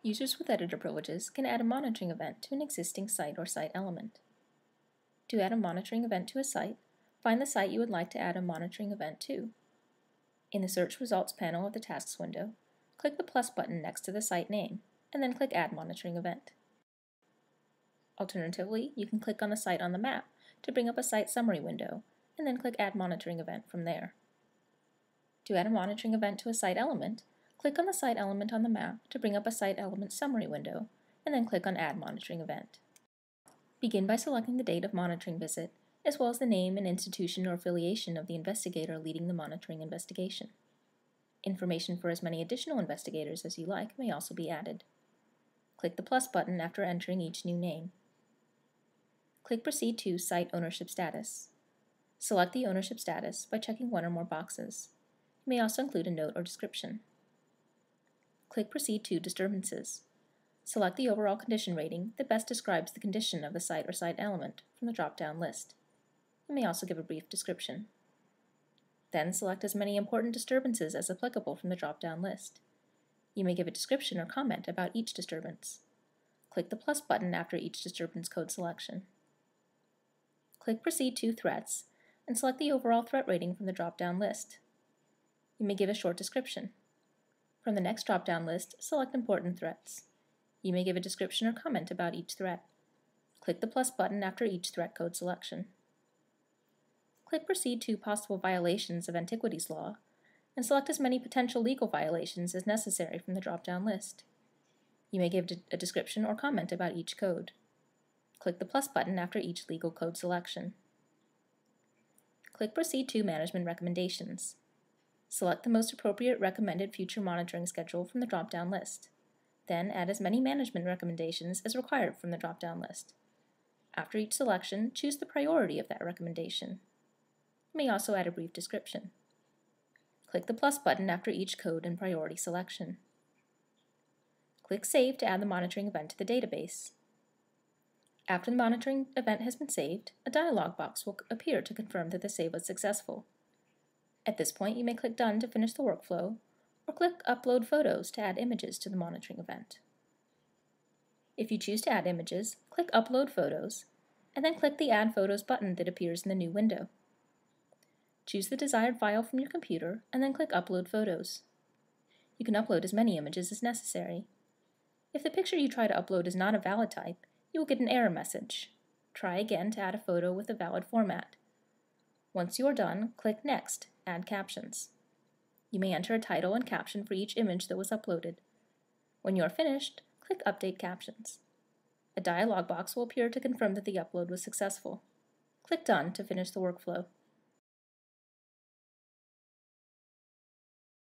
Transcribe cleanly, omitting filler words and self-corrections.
Users with editor privileges can add a monitoring event to an existing site or site element. To add a monitoring event to a site, find the site you would like to add a monitoring event to. In the Search Results panel of the Tasks window, click the plus button next to the site name, and then click Add Monitoring Event. Alternatively, you can click on the site on the map to bring up a site summary window, and then click Add Monitoring Event from there. To add a monitoring event to a site element, click on the site element on the map to bring up a site element summary window, and then click on Add Monitoring Event. Begin by selecting the date of monitoring visit, as well as the name and institution or affiliation of the investigator leading the monitoring investigation. Information for as many additional investigators as you like may also be added. Click the plus button after entering each new name. Click Proceed to Site Ownership Status. Select the ownership status by checking one or more boxes. You may also include a note or description. Click Proceed to Disturbances. Select the overall condition rating that best describes the condition of the site or site element from the drop-down list. You may also give a brief description. Then select as many important disturbances as applicable from the drop-down list. You may give a description or comment about each disturbance. Click the plus button after each disturbance code selection. Click Proceed to Threats and select the overall threat rating from the drop-down list. You may give a short description. From the next drop-down list, select Important Threats. You may give a description or comment about each threat. Click the plus button after each threat code selection. Click Proceed to Possible Violations of Antiquities Law and select as many potential legal violations as necessary from the drop-down list. You may give a description or comment about each code. Click the plus button after each legal code selection. Click Proceed to Management Recommendations. Select the most appropriate recommended future monitoring schedule from the drop-down list. Then add as many management recommendations as required from the drop-down list. After each selection, choose the priority of that recommendation. You may also add a brief description. Click the plus button after each code and priority selection. Click Save to add the monitoring event to the database. After the monitoring event has been saved, a dialog box will appear to confirm that the save was successful. At this point, you may click Done to finish the workflow, or click Upload Photos to add images to the monitoring event. If you choose to add images, click Upload Photos, and then click the Add Photos button that appears in the new window. Choose the desired file from your computer, and then click Upload Photos. You can upload as many images as necessary. If the picture you try to upload is not a valid type, you will get an error message. Try again to add a photo with a valid format. Once you are done, click Next, Add Captions. You may enter a title and caption for each image that was uploaded. When you are finished, click Update Captions. A dialog box will appear to confirm that the upload was successful. Click Done to finish the workflow.